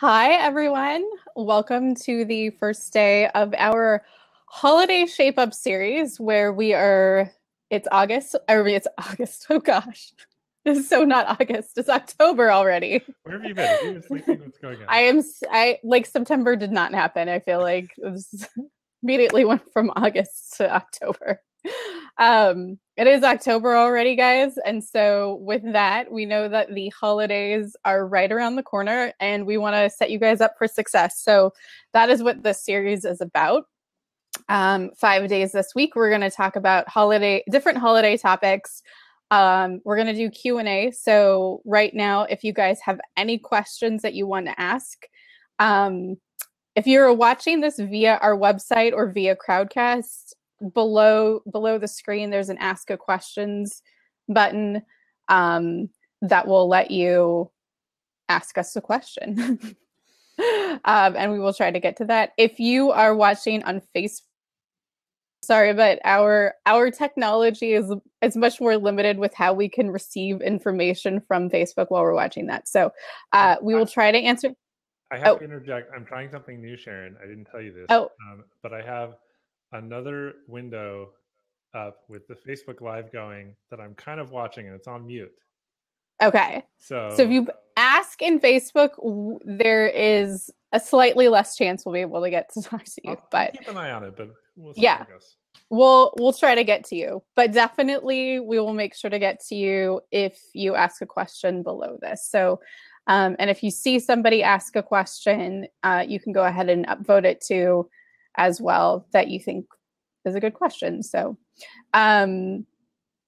Hi, everyone. Welcome to the first day of our holiday shape up series where it's August. It's August. Oh gosh. It's so not August. It's October already. Where have you been? Have you been sleeping? What's going on? I like September did not happen. I feel like it was immediately went from August to October. It is October already, guys. And so with that, we know that the holidays are right around the corner and we want to set you guys up for success. So that is what this series is about. 5 days this week, we're going to talk about different holiday topics. We're going to do Q&A. So right now, if you guys have any questions that you want to ask, if you're watching this via our website or via Crowdcast, below the screen, there's an Ask a Questions button that will let you ask us a question. And we will try to get to that. If you are watching on Facebook, sorry, but our technology is much more limited with how we can receive information from Facebook while we're watching that. So we will try to answer. I have to interject. I'm trying something new, Sharon. I didn't tell you this, but I have another window up with the Facebook Live going that I'm kind of watching, and it's on mute. Okay. So if you ask in Facebook, there is a slightly less chance we'll be able to get to talk to you. But keep an eye on it. But we'll see yeah, how it goes. We'll try to get to you. But definitely, we will make sure to get to you if you ask a question below this. So, and if you see somebody ask a question, you can go ahead and upvote it too, as well, that you think is a good question. So, all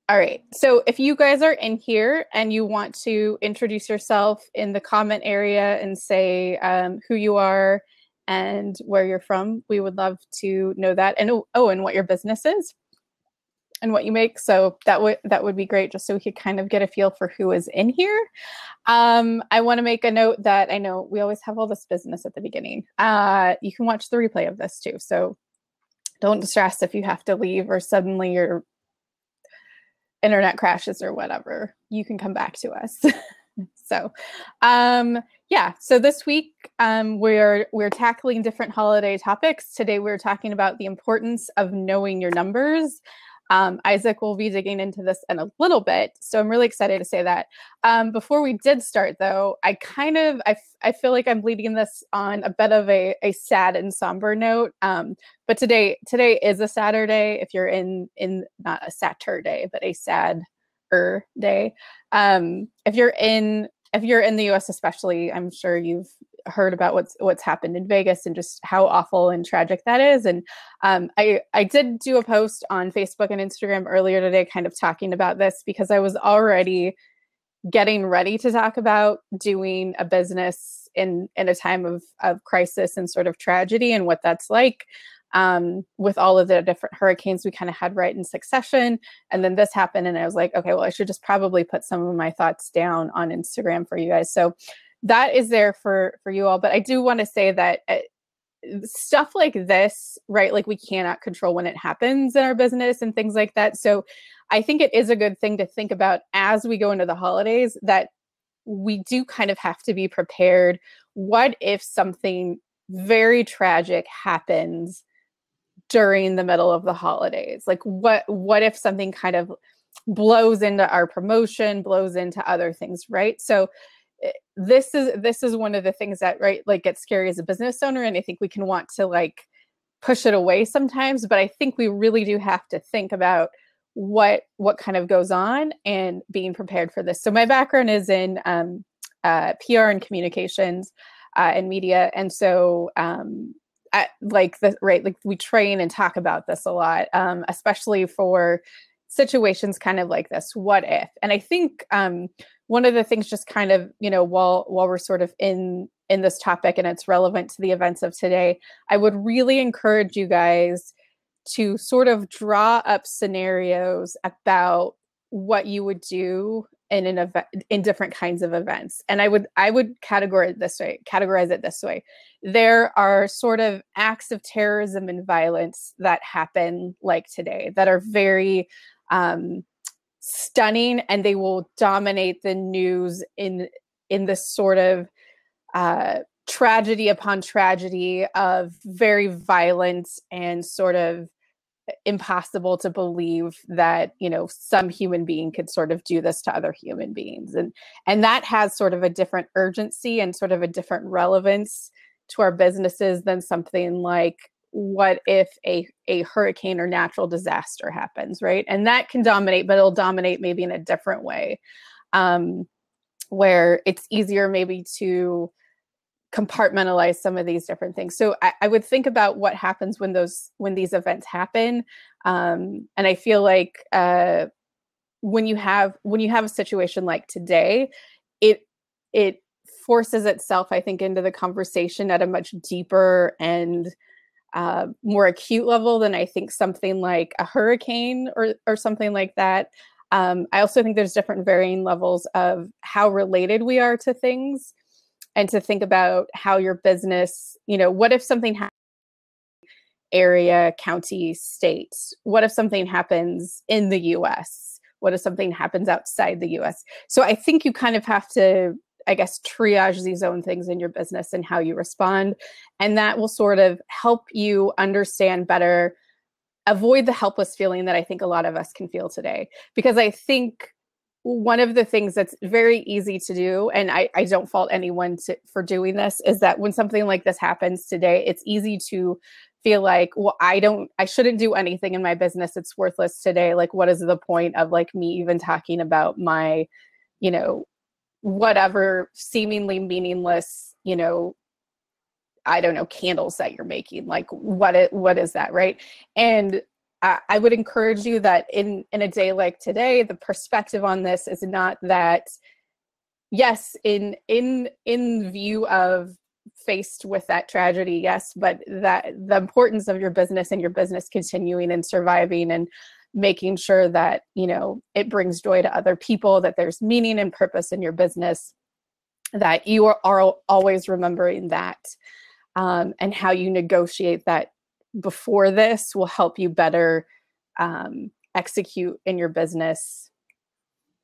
right. So if you guys are in here and you want to introduce yourself in the comment area and say who you are and where you're from, we would love to know that. And and what your business is and what you make. So that would be great, just so we could kind of get a feel for who is in here. I want to make a note that I know we always have all this business at the beginning. You can watch the replay of this too. So don't stress if you have to leave or suddenly your internet crashes or whatever. You can come back to us. So yeah, so this week we're tackling different holiday topics. Today we're talking about the importance of knowing your numbers. Isaac will be digging into this in a little bit, so I'm really excited to say that. Before we did start, though, I feel like I'm leading this on a bit of a sad and somber note. But today is a Saturday. If you're in not a Saturday, but a sad-er day. If you're in the US especially, I'm sure you've heard about what's happened in Vegas and just how awful and tragic that is. And I did do a post on Facebook and Instagram earlier today kind of talking about this because I was already getting ready to talk about doing a business in a time of crisis and sort of tragedy and what that's like. With all of the different hurricanes we kind of had right in succession. And then this happened and I was like, okay, well, I should just probably put some of my thoughts down on Instagram for you guys. So that is there for you all. But I do want to say that stuff like this, right? Like we cannot control when it happens in our business and things like that. So I think it is a good thing to think about as we go into the holidays that we do kind of have to be prepared. What if something very tragic happens during the middle of the holidays? Like what if something kind of blows into our promotion, blows into other things, right? So this is one of the things that, right, like gets scary as a business owner. And I think we can want to like push it away sometimes, but I think we really do have to think about what kind of goes on and being prepared for this. So my background is in PR and communications and media. And so like we train and talk about this a lot, especially for situations kind of like this, what if? And I think one of the things just kind of, while we're sort of in this topic and it's relevant to the events of today, I would really encourage you guys to sort of draw up scenarios about what you would do in an event, in different kinds of events. And I would categorize it this way. There are sort of acts of terrorism and violence that happen like today that are very stunning, and they will dominate the news in this sort of tragedy upon tragedy of very violent and sort of impossible to believe that, you know, some human being could sort of do this to other human beings. And that has sort of a different urgency and sort of a different relevance to our businesses than something like, what if a hurricane or natural disaster happens, right? And that can dominate, but it'll dominate maybe in a different way, where it's easier maybe to compartmentalize some of these different things. So I would think about what happens when these events happen. And I feel like when you have a situation like today, it forces itself, I think, into the conversation at a much deeper and more acute level than I think something like a hurricane or something like that. I also think there's different varying levels of how related we are to things, and to think about how your business, you know, what if something happens area, county, state? What if something happens in the US? What if something happens outside the US? So I think you kind of have to, I guess, triage these own things in your business and how you respond. And that will sort of help you understand better, avoid the helpless feeling that I think a lot of us can feel today. Because I think one of the things that's very easy to do, and I don't fault anyone for doing this, is that when something like this happens today, it's easy to feel like, well, I shouldn't do anything in my business. It's worthless today. Like, what is the point of like me even talking about my, you know, whatever seemingly meaningless, you know, I don't know, candles that you're making? Like, what is that, right? And I would encourage you that in a day like today, the perspective on this is not that, yes, in view of faced with that tragedy, yes, but that the importance of your business and your business continuing and surviving and making sure that, you know, it brings joy to other people, that there's meaning and purpose in your business, that you are always remembering that, and how you negotiate that before this will help you better execute in your business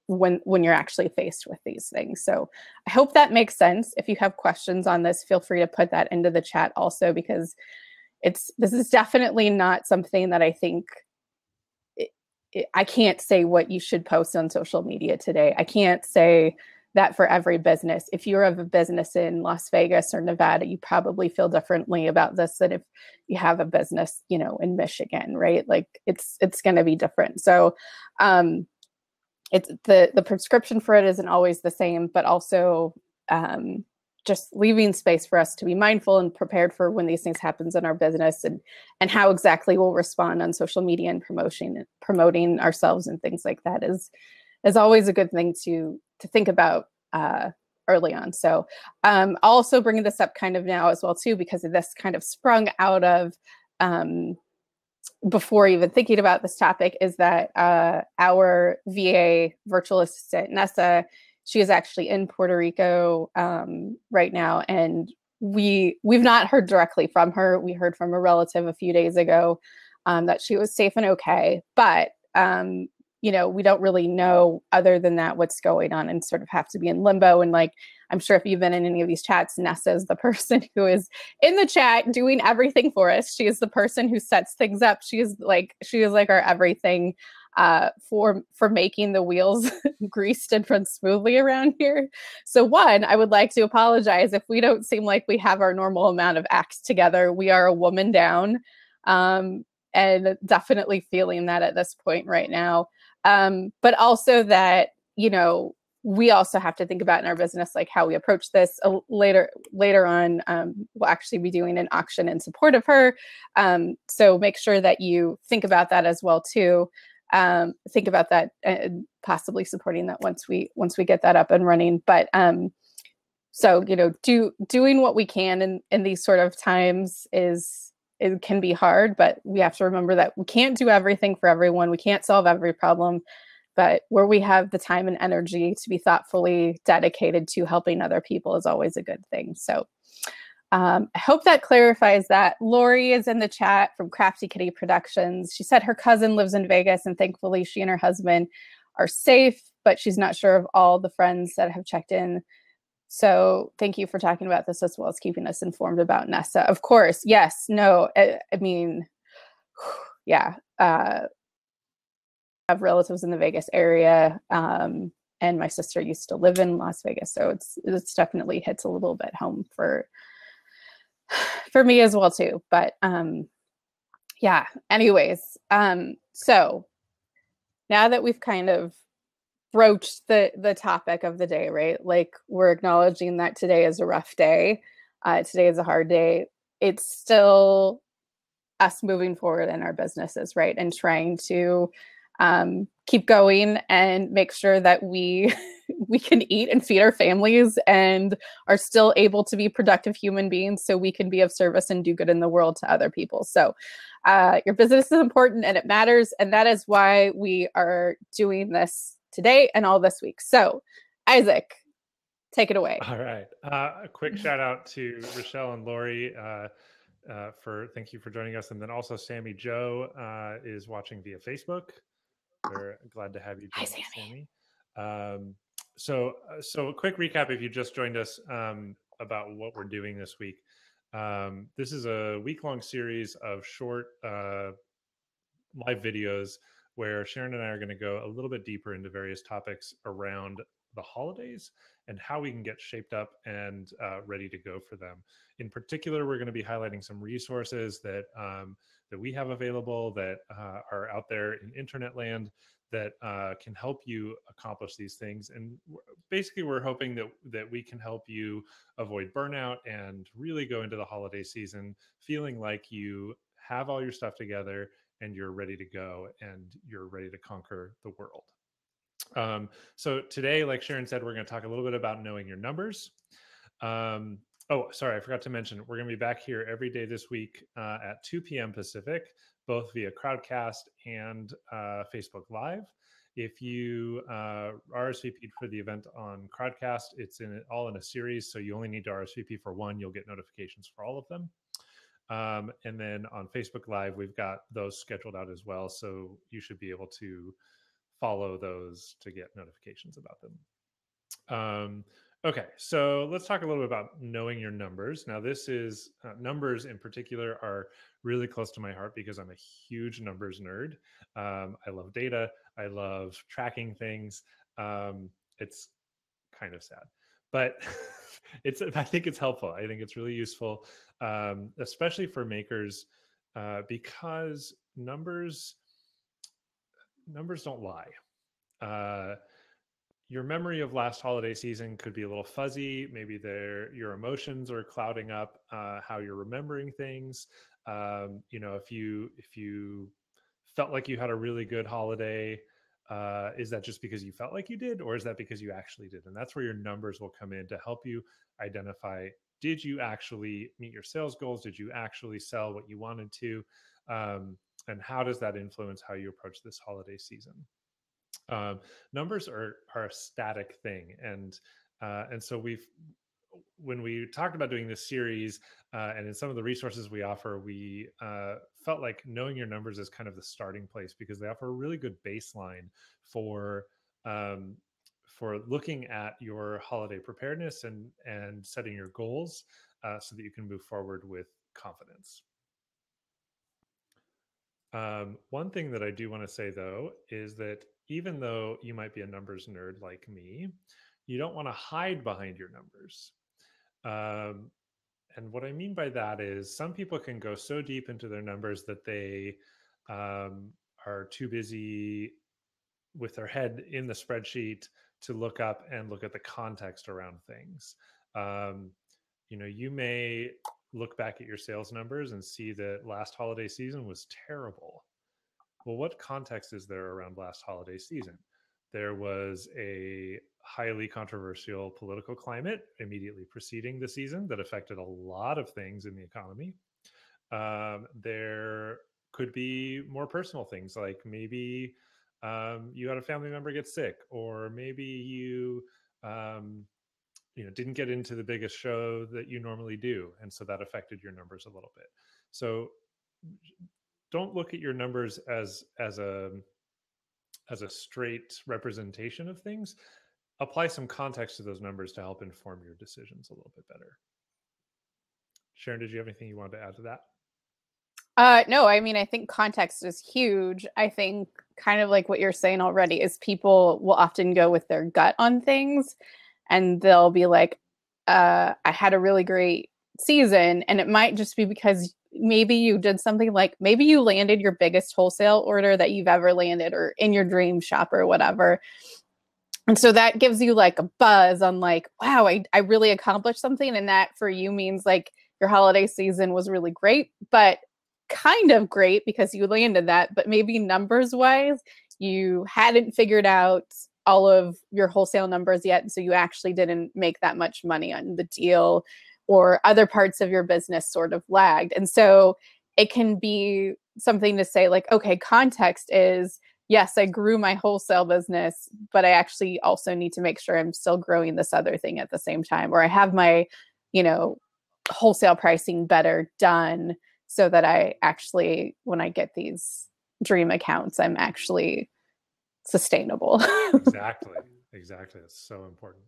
when you're actually faced with these things. So I hope that makes sense. If you have questions on this, feel free to put that into the chat also, because this is definitely not something that I think I can't say what you should post on social media today. I can't say that for every business. If you're of a business in Las Vegas or Nevada, you probably feel differently about this than if you have a business, you know, in Michigan, right? Like it's going to be different. So it's the prescription for it isn't always the same, but also just leaving space for us to be mindful and prepared for when these things happens in our business, and how exactly we'll respond on social media and promoting ourselves and things like that is always a good thing to think about early on. So also bringing this up kind of now as well too, because this kind of sprung out of before even thinking about this topic, is that our VA virtual assistant, Nessa, she is actually in Puerto Rico right now. And we've not heard directly from her. We heard from a relative a few days ago that she was safe and okay. But you know, we don't really know other than that what's going on, and sort of have to be in limbo. And like, I'm sure if you've been in any of these chats, Nessa is the person who is in the chat doing everything for us. She is the person who sets things up. She is like our everything for making the wheels greased and run smoothly around here. So one, I would like to apologize if we don't seem like we have our normal amount of acts together. We are a woman down, and definitely feeling that at this point right now. But also that, you know, we also have to think about in our business, like how we approach this later on. We'll actually be doing an auction in support of her. So make sure that you think about that as well too. Think about that and possibly supporting that once we get that up and running. But so, you know, doing what we can in these sort of times it can be hard, but we have to remember that we can't do everything for everyone. We can't solve every problem, but where we have the time and energy to be thoughtfully dedicated to helping other people is always a good thing. So I hope that clarifies that. Lori is in the chat from Crafty Kitty Productions. She said her cousin lives in Vegas, and thankfully she and her husband are safe, but she's not sure of all the friends that have checked in So thank you for talking about this as well as keeping us informed about Nessa. Of course, yes, no, I mean, yeah, I have relatives in the Vegas area, and my sister used to live in Las Vegas, so it's definitely hits a little bit home for me as well too. But yeah, anyways, so now that we've kind of broached the topic of the day, right? Like, we're acknowledging that today is a rough day. Today is a hard day. It's still us moving forward in our businesses, right? And trying to keep going and make sure that we we can eat and feed our families and are still able to be productive human beings so we can be of service and do good in the world to other people. So your business is important and it matters. And that is why we are doing this today and all this week. So Isaac, take it away. All right. A quick shout out to Rochelle and Lori thank you for joining us. And then also Sammy Joe is watching via Facebook. We're glad to have you join us, Sammy. So a quick recap if you just joined us about what we're doing this week. This is a week-long series of short live videos where Sharon and I are going to go a little bit deeper into various topics around the holidays and how we can get shaped up and ready to go for them. In particular, we're going to be highlighting some resources that that we have available that are out there in internet land that can help you accomplish these things. And basically, we're hoping that we can help you avoid burnout and really go into the holiday season feeling like you have all your stuff together and you're ready to go and you're ready to conquer the world. So today, like Sharon said, we're going to talk a little bit about knowing your numbers. Oh, sorry, I forgot to mention, we're going to be back here every day this week at 2 p.m. Pacific, both via Crowdcast and Facebook Live. If you RSVP'd for the event on Crowdcast, it's all in a series, so you only need to RSVP for one. You'll get notifications for all of them. And then on Facebook Live, we've got those scheduled out as well. So you should be able to follow those to get notifications about them. Okay, so let's talk a little bit about knowing your numbers. Now, this is numbers in particular are really close to my heart because I'm a huge numbers nerd. I love data. I love tracking things. It's kind of sad, but I think it's helpful. I think it's really useful, especially for makers, because numbers don't lie. Your memory of last holiday season could be a little fuzzy. Maybe your emotions are clouding up how you're remembering things. If you felt like you had a really good holiday, is that just because you felt like you did, or is that because you actually did? And that's where your numbers will come in to help you identify, did you actually meet your sales goals? Did you actually sell what you wanted to? And how does that influence how you approach this holiday season? Numbers are a static thing, and so when we talked about doing this series and in some of the resources we offer, we felt like knowing your numbers is kind of the starting place because they offer a really good baseline for looking at your holiday preparedness and setting your goals so that you can move forward with confidence. One thing that I do want to say, though, is that even though you might be a numbers nerd like me, you don't want to hide behind your numbers. And what I mean by that is some people can go so deep into their numbers that they are too busy with their head in the spreadsheet to look up and look at the context around things. You may look back at your sales numbers and see that last holiday season was terrible. Well, what context is there around last holiday season? There was a highly controversial political climate immediately preceding the season that affected a lot of things in the economy. There could be more personal things, like maybe you had a family member get sick, or maybe you didn't get into the biggest show that you normally do, and so that affected your numbers a little bit. So don't look at your numbers as a straight representation of things. apply some context to those numbers to help inform your decisions a little bit better. Sharon, did you have anything you wanted to add to that? No, I mean, I think context is huge. I think kind of like what you're saying already is people will often go with their gut on things and they'll be like, I had a really great season. And it might just be because maybe you did something like maybe you landed your biggest wholesale order that you've ever landed or in your dream shop or whatever. And so that gives you like a buzz on like, wow, I really accomplished something. And that for you means like your holiday season was really great, but kind of great because you landed that. But maybe numbers wise, you hadn't figured out all of your wholesale numbers yet. And so you actually didn't make that much money on the deal, or other parts of your business sort of lagged. And so it can be something to say like, okay, context is, yes, I grew my wholesale business, but I actually also need to make sure I'm still growing this other thing at the same time, or I have my, you know, wholesale pricing better done so that I actually, when I get these dream accounts, I'm actually sustainable. Exactly. That's so important.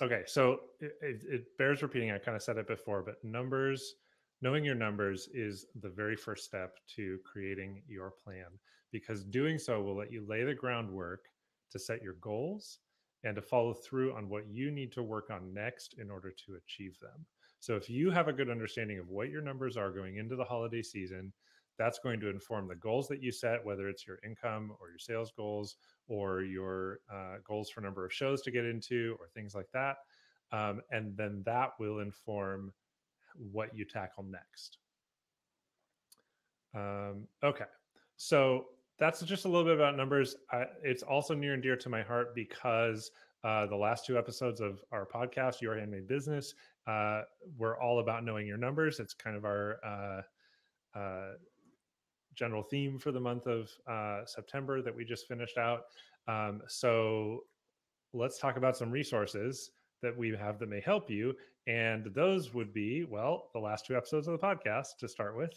Okay, so it bears repeating. I kind of said it before, but knowing your numbers is the very first step to creating your plan, because doing so will let you lay the groundwork to set your goals and to follow through on what you need to work on next in order to achieve them. So if you have a good understanding of what your numbers are going into the holiday season, that's going to inform the goals that you set, whether it's your income or your sales goals or your goals for number of shows to get into or things like that. And then that will inform what you tackle next. Okay. So that's just a little bit about numbers. It's also near and dear to my heart because the last two episodes of our podcast, Your Handmade Business, were all about knowing your numbers. It's kind of our general theme for the month of September that we just finished out. So let's talk about some resources that we have that may help you. And those would be, well, the last two episodes of the podcast to start with.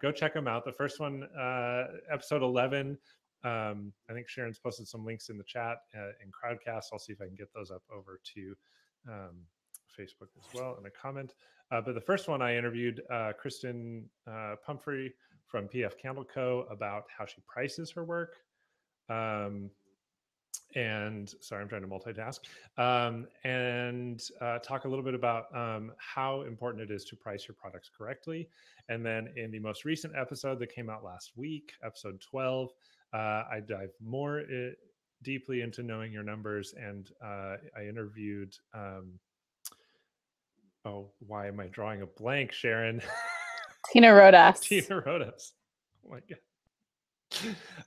Go check them out. The first one, episode 11, I think Sharon's posted some links in the chat in Crowdcast. I'll see if I can get those up over to Facebook as well in a comment. But the first one I interviewed Kristen Pumphrey from PF Candle Co. about how she prices her work. And sorry, I'm trying to multitask, and talk a little bit about how important it is to price your products correctly. And then in the most recent episode that came out last week, episode 12, I dive more deeply into knowing your numbers, and I interviewed oh, why am I drawing a blank, Sharon? Tina Rodas. Tina Rodas. Oh my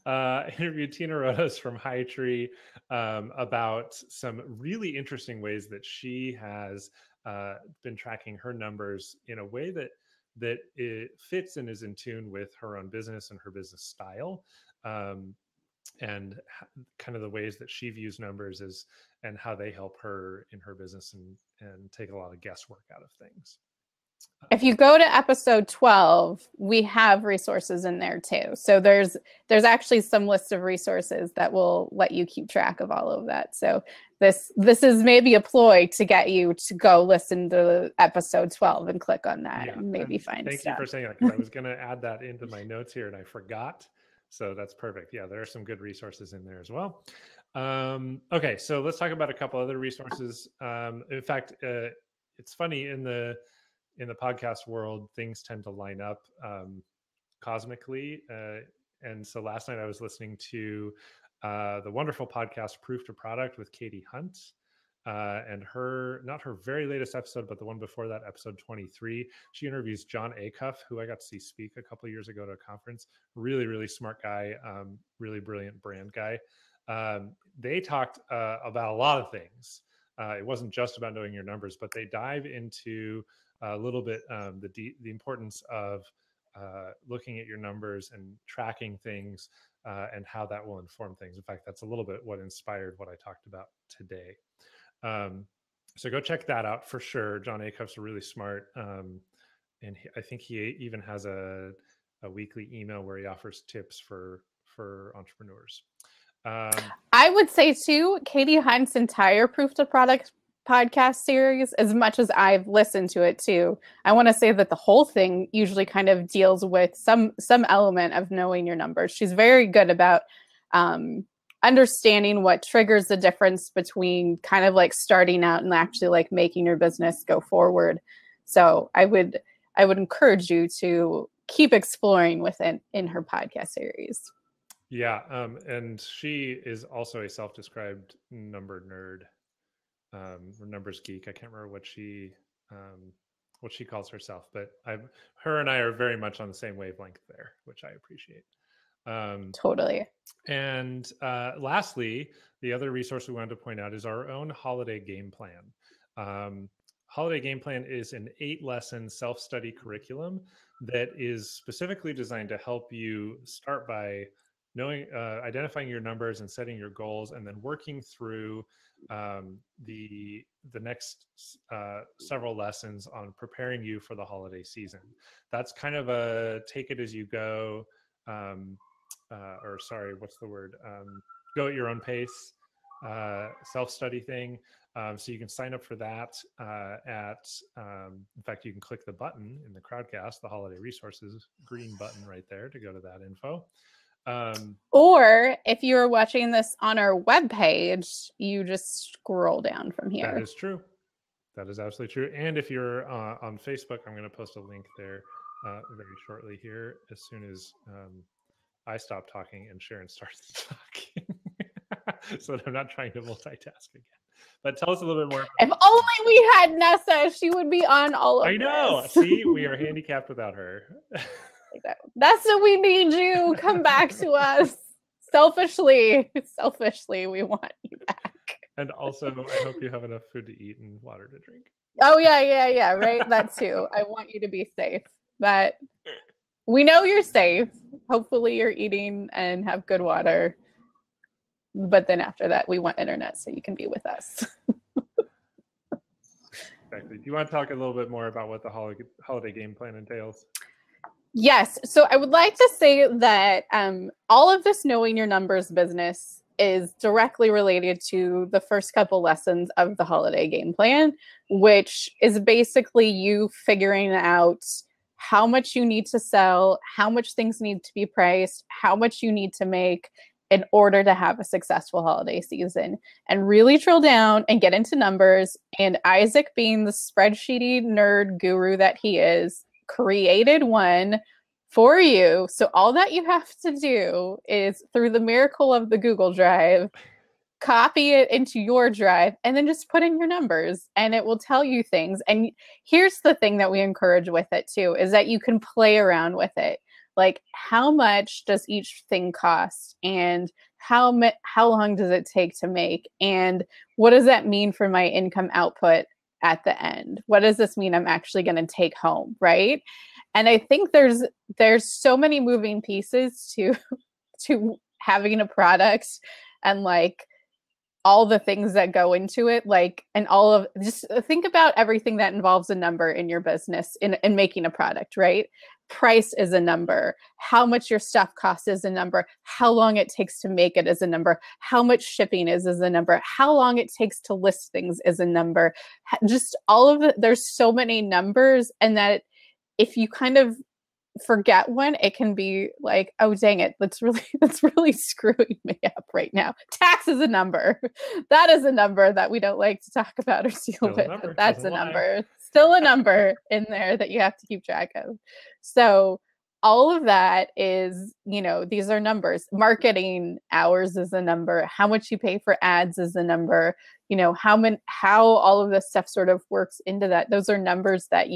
God. Interviewed Tina Rodas from High Tree about some really interesting ways that she has been tracking her numbers in a way that it fits and is in tune with her own business and her business style. And kind of the ways that she views numbers is and how they help her in her business and take a lot of guesswork out of things. If you go to episode 12, we have resources in there too. So there's actually some list of resources that will let you keep track of all of that. So this is maybe a ploy to get you to go listen to episode 12 and click on that and maybe find thank stuff. You for saying that, because I was going to add that into my notes here and I forgot. So that's perfect. Yeah, there are some good resources in there as well. Okay, so let's talk about a couple other resources. In fact, it's funny in the podcast world, things tend to line up cosmically. And so last night I was listening to the wonderful podcast Proof to Product with Katie Hunt. And not her very latest episode, but the one before that, episode 23, she interviews John Acuff, who I got to see speak a couple of years ago to a conference. Really, really smart guy, really brilliant brand guy. They talked about a lot of things. It wasn't just about knowing your numbers, but they dive into a little bit the importance of looking at your numbers and tracking things and how that will inform things. In fact, that's a little bit what inspired what I talked about today. So go check that out for sure. John Acuff's really smart. And I think he even has a weekly email where he offers tips for entrepreneurs. I would say too, Katie Hunt's entire Proof to Product podcast series, as much as I've listened to it too, I want to say that the whole thing usually kind of deals with some element of knowing your numbers. She's very good about understanding what triggers the difference between kind of like starting out and actually like making your business go forward. So I would encourage you to keep exploring within in her podcast series. Yeah, and she is also a self-described number nerd, or numbers geek. I can't remember what she calls herself, but her and I are very much on the same wavelength there, which I appreciate. Totally. And lastly, the other resource we wanted to point out is our own holiday game plan. Holiday Game Plan is an 8-lesson self-study curriculum that is specifically designed to help you start by knowing, identifying your numbers and setting your goals, and then working through the next several lessons on preparing you for the holiday season. That's kind of a take it as you go, or sorry, what's the word? Go at your own pace self-study thing. So you can sign up for that in fact, you can click the button in the Crowdcast, the holiday resources, green button right there to go to that info. Or if you're watching this on our webpage, you just scroll down from here. That is true. That is absolutely true. And if you're on Facebook, I'm going to post a link there very shortly here, as soon as I stop talking and Sharon starts talking. So that I'm not trying to multitask again. But tell us a little bit more. If only we had Nessa, she would be on all of I know. This. See, we are handicapped without her. Nessa, we need you. Come back to us. Selfishly, we want you back. And also, I hope you have enough food to eat and water to drink. Oh, yeah, right? That too. I want you to be safe. But we know you're safe. Hopefully you're eating and have good water. But then after that, we want internet so you can be with us. Exactly. Do you want to talk a little bit more about what the holiday game plan entails? Yes. So I would like to say that all of this knowing your numbers business is directly related to the first couple lessons of the holiday game plan, which is basically you figuring out how much you need to sell, how much things need to be priced, how much you need to make in order to have a successful holiday season, and really drill down and get into numbers. And Isaac, being the spreadsheety nerd guru that he is, created one for you. So all that you have to do is, through the miracle of the Google Drive, copy it into your drive and then just put in your numbers and it will tell you things. And here's the thing that we encourage with it too, is that you can play around with it. Like, how much does each thing cost, and how long does it take to make, and what does that mean for my income output at the end? What does this mean I'm actually going to take home, right? And I think there's so many moving pieces to having a product, and like all the things that go into it, like, and all of, just think about everything that involves a number in your business in making a product, right? Price is a number. How much your stuff costs is a number. How long it takes to make it is a number. How much shipping is a number. How long it takes to list things is a number. Just all of it. There's so many numbers, and that if you kind of forget one, it can be like, oh dang it, that's really screwing me up right now. Tax is a number. That is a number that we don't like to talk about or deal with. But that's a number. Still a number in there that you have to keep track of. So all of that is, these are numbers. Marketing hours is a number. How much you pay for ads is a number. How all of this stuff sort of works into that. Those are numbers that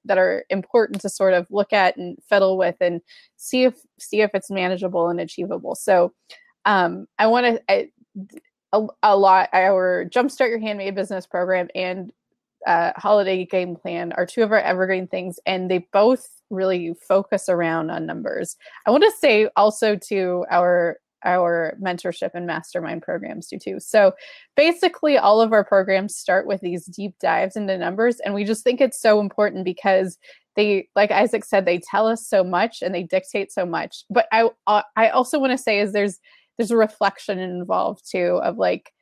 are important to sort of look at and fiddle with and see if it's manageable and achievable. So I want to our Jumpstart Your Handmade Business program and holiday game plan are two of our evergreen things, and they both really focus around on numbers. I want to say also to our mentorship and mastermind programs too. So basically all of our programs start with these deep dives into numbers, and we just think it's so important because they, like Isaac said, they tell us so much and they dictate so much. But I also want to say is there's there's a reflection involved too of like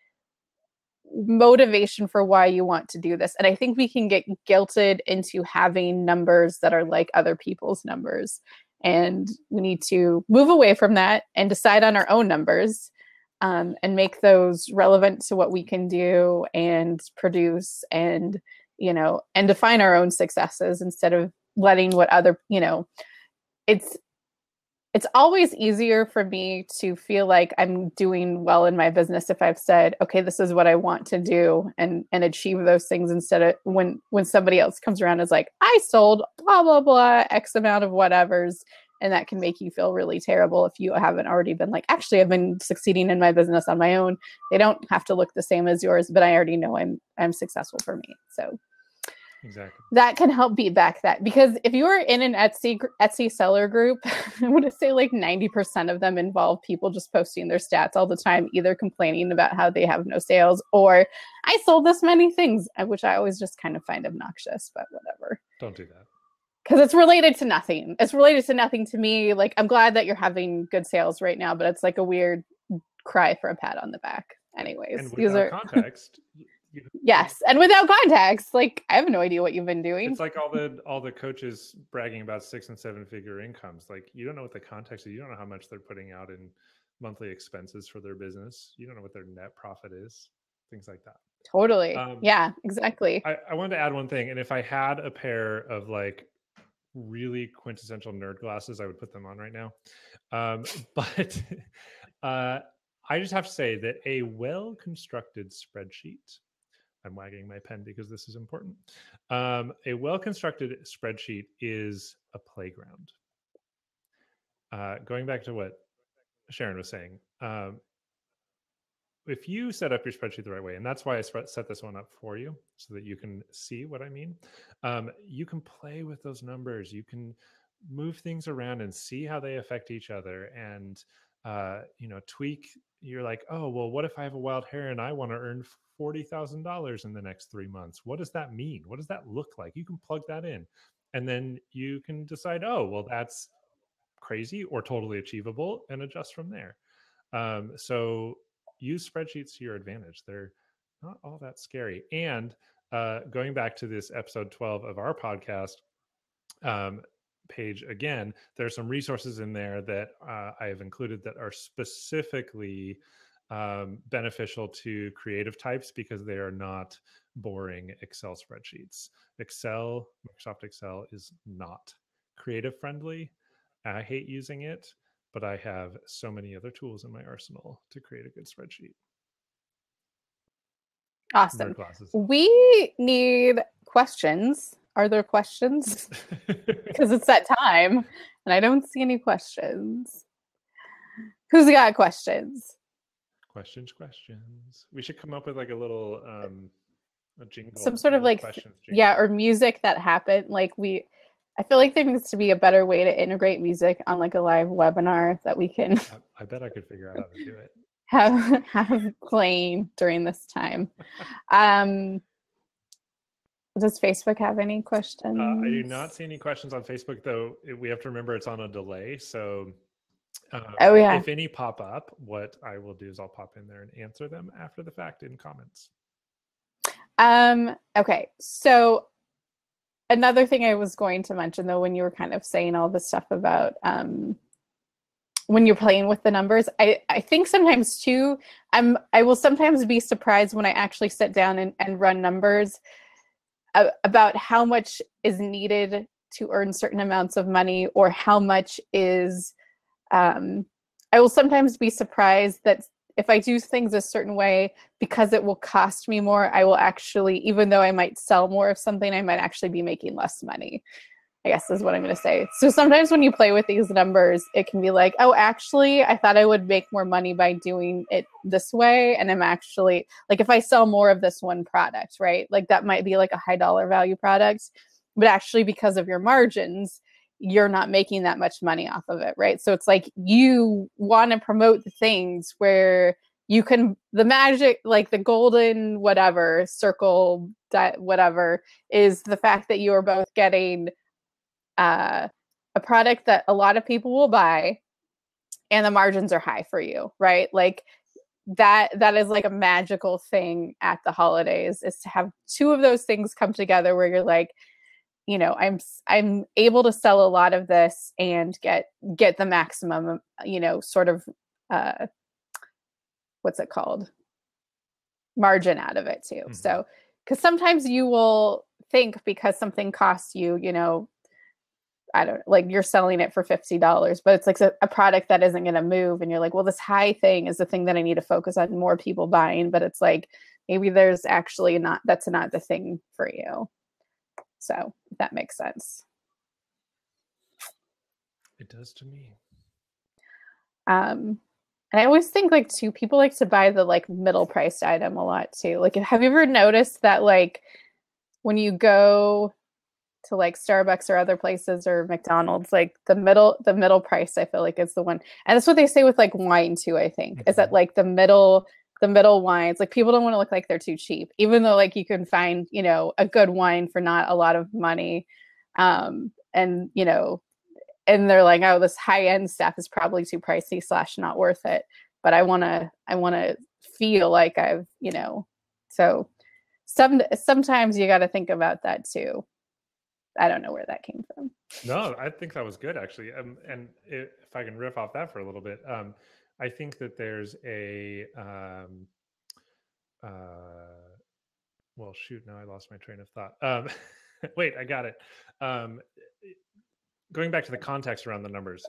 motivation for why you want to do this. And I think we can get guilted into having numbers that are like other people's numbers. And we need to move away from that and decide on our own numbers, and make those relevant to what we can do and produce, and, you know, and define our own successes instead of letting what other, you know, it's always easier for me to feel like I'm doing well in my business if I've said, okay, this is what I want to do, and achieve those things, instead of when somebody else comes around and is like, I sold blah, blah, blah, X amount of whatevers. And that can make you feel really terrible if you haven't already been like, actually, I've been succeeding in my business on my own. They don't have to look the same as yours, but I already know I'm successful for me. So exactly, that can help beat back that, because if you are in an Etsy seller group, I want to say like 90% of them involve people just posting their stats all the time, either complaining about how they have no sales or I sold this many things, which I always just kind of find obnoxious, but whatever. don't do that. Because it's related to nothing. It's related to nothing to me. Like, I'm glad that you're having good sales right now, but it's like a weird cry for a pat on the back. Anyways, and without context, yes, and without context, like, I have no idea what you've been doing. It's like all the coaches bragging about 6 and 7 figure incomes. Like, you don't know what the context is. You don't know how much they're putting out in monthly expenses for their business. You don't know what their net profit is. Things like that. Totally. Yeah, exactly. I wanted to add one thing, and if I had a pair of like really quintessential nerd glasses, I would put them on right now. But I just have to say that a well-constructed spreadsheet, I'm wagging my pen because this is important. A well-constructed spreadsheet is a playground. Going back to what Sharon was saying, if you set up your spreadsheet the right way, and that's why I set this one up for you so that you can see what I mean, you can play with those numbers. You can move things around and see how they affect each other, and you know, tweak. You're like, oh, well, what if I have a wild hair and I want to earn $40,000 in the next 3 months? What does that mean? What does that look like? You can plug that in, and then you can decide, oh, well, that's crazy or totally achievable, and adjust from there. So use spreadsheets to your advantage. They're not all that scary. And going back to this episode 12 of our podcast page again, there's some resources in there that I have included that are specifically beneficial to creative types, because they are not boring Excel spreadsheets. Microsoft Excel is not creative friendly. I hate using it, but I have so many other tools in my arsenal to create a good spreadsheet. Awesome. We need questions. Are there questions? Because it's that time and I don't see any questions. Who's got questions? Questions. We should come up with like a little a jingle. Some sort of like, yeah, or music that happened. Like I feel like there needs to be a better way to integrate music on like a live webinar that we can. I bet I could figure out how to do it. Have playing during this time. Does Facebook have any questions? I do not see any questions on Facebook, though. We have to remember it's on a delay. So oh yeah, if any pop up, what I will do is I'll pop in there and answer them after the fact in comments. Okay, so another thing I was going to mention, though, when you were kind of saying all this stuff about when you're playing with the numbers, I think sometimes too, I will sometimes be surprised when I actually sit down and run numbers about how much is needed to earn certain amounts of money, or how much is, I will sometimes be surprised that if I do things a certain way, because it will cost me more, I will actually, even though I might sell more of something, I might actually be making less money, I guess is what I'm going to say. So sometimes when you play with these numbers, it can be like, oh, actually, I thought I would make more money by doing it this way. And I'm actually, like, if I sell more of this one product, right? Like that might be like a high dollar value product, but actually because of your margins, you're not making that much money off of it, right? So it's like you want to promote the things where you can, the magic, like the golden whatever, circle, whatever, is the fact that you are both getting a product that a lot of people will buy, and the margins are high for you, right? Like that is like a magical thing at the holidays, is to have two of those things come together where you're like, you know, I'm able to sell a lot of this and get the maximum, you know, sort of what's it called? Margin out of it too. Mm-hmm. So, because sometimes you will think because something costs you, you know, I don't like you're selling it for $50, but it's like a product that isn't going to move. And you're like, well, this high thing is the thing that I need to focus on more people buying. But it's like, maybe there's actually not, that's not the thing for you. So if that makes sense. It does to me. And I always think like too, people like to buy the like middle priced item a lot too. Like, have you ever noticed that like when you go to like Starbucks or other places or McDonald's, like the middle price, I feel like is the one. And that's what they say with like wine too, I think, is that like the middle wines, like people don't want to look like they're too cheap, even though like you can find, you know, a good wine for not a lot of money. And, you know, and they're like, oh, this high end stuff is probably too pricey / not worth it. But I want to feel like I've, you know, so sometimes you got to think about that too. I don't know where that came from. No, I think that was good actually. And if I can riff off that for a little bit, I think that there's a, well, shoot, now I lost my train of thought. Wait, I got it. Going back to the context around the numbers,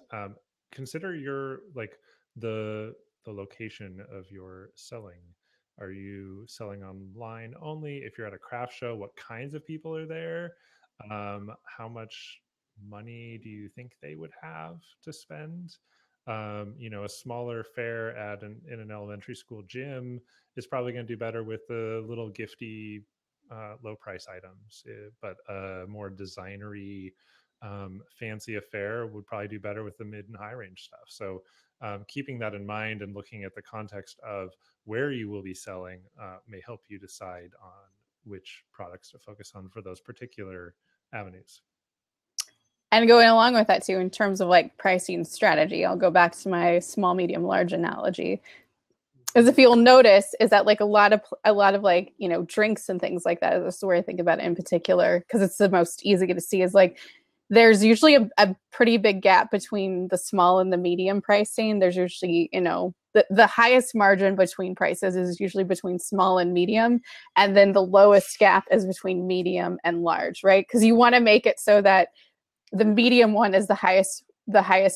consider your, like the location of your selling. Are you selling online only? If you're at a craft show, what kinds of people are there? How much money do you think they would have to spend? You know, a smaller fair in an elementary school gym is probably going to do better with the little gifty low price items, but a more designery fancy affair would probably do better with the mid and high range stuff. So keeping that in mind and looking at the context of where you will be selling may help you decide on which products to focus on for those particular avenues. And going along with that too, in terms of like pricing strategy, I'll go back to my small, medium, large analogy. As if you'll notice, is that like a lot of like, you know, drinks and things like that. This is where I think about it in particular, because it's the most easy to see, is like there's usually a pretty big gap between the small and the medium pricing. There's usually, you know, the highest margin between prices is usually between small and medium. And then the lowest gap is between medium and large, right? Because you want to make it so that the medium one is the highest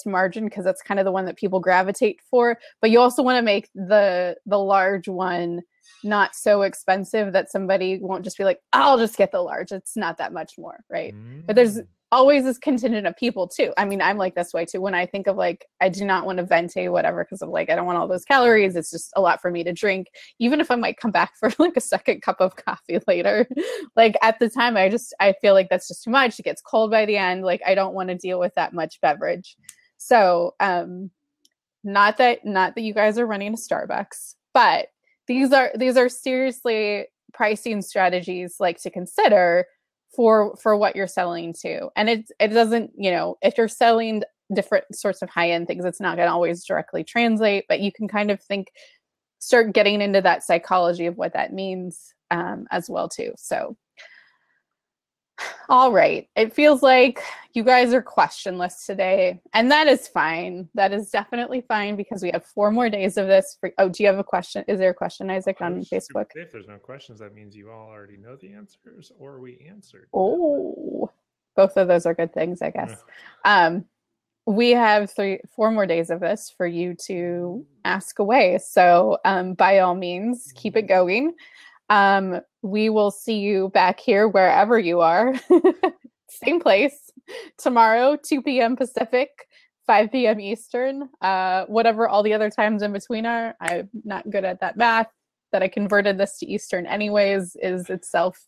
margin, because that's kind of the one that people gravitate for. But you also want to make the large one not so expensive that somebody won't just be like, I'll just get the large. It's not that much more, right? But there's always this contingent of people too. I mean, I'm like this way too. When I think of like, I do not want to venti whatever, because of like, I don't want all those calories. It's just a lot for me to drink, even if I might come back for like a second cup of coffee later. Like at the time, I feel like that's just too much. It gets cold by the end. Like I don't want to deal with that much beverage. So, not that you guys are running a Starbucks, but these are seriously pricing strategies like to consider for what you're selling to. And it doesn't, you know, if you're selling different sorts of high-end things, it's not going to always directly translate, but you can kind of start getting into that psychology of what that means as well too. So, all right. It feels like you guys are questionless today, and that is fine. That is definitely fine, because we have 4 more days of this. Do you have a question? Is there a question, Isaac, on Facebook? If there's no questions, that means you all already know the answers, or we answered. Oh, both of those are good things, I guess. We have 4 more days of this for you to ask away. So by all means, keep it going. We will see you back here wherever you are. Same place tomorrow, 2 p.m. Pacific, 5 p.m. Eastern, whatever all the other times in between are. I'm not good at that math. That I converted this to Eastern anyways is itself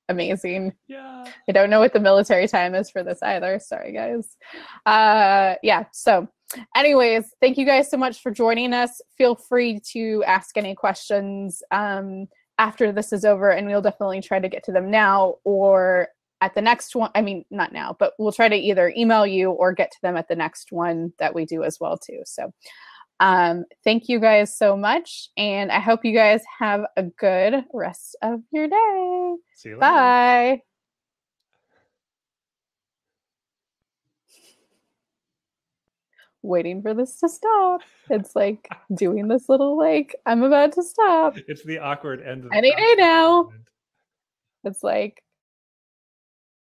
amazing. Yeah. I don't know what the military time is for this either. Sorry, guys. Yeah. So anyways, thank you guys so much for joining us. Feel free to ask any questions after this is over, and we'll definitely try to get to them now, or at the next one. I mean, not now, but we'll try to either email you or get to them at the next one that we do as well too. So thank you guys so much. And I hope you guys have a good rest of your day. See you later. Bye. Waiting for this to stop. It's like doing this little like, I'm about to stop. It's the awkward end of the Any day now. It's like,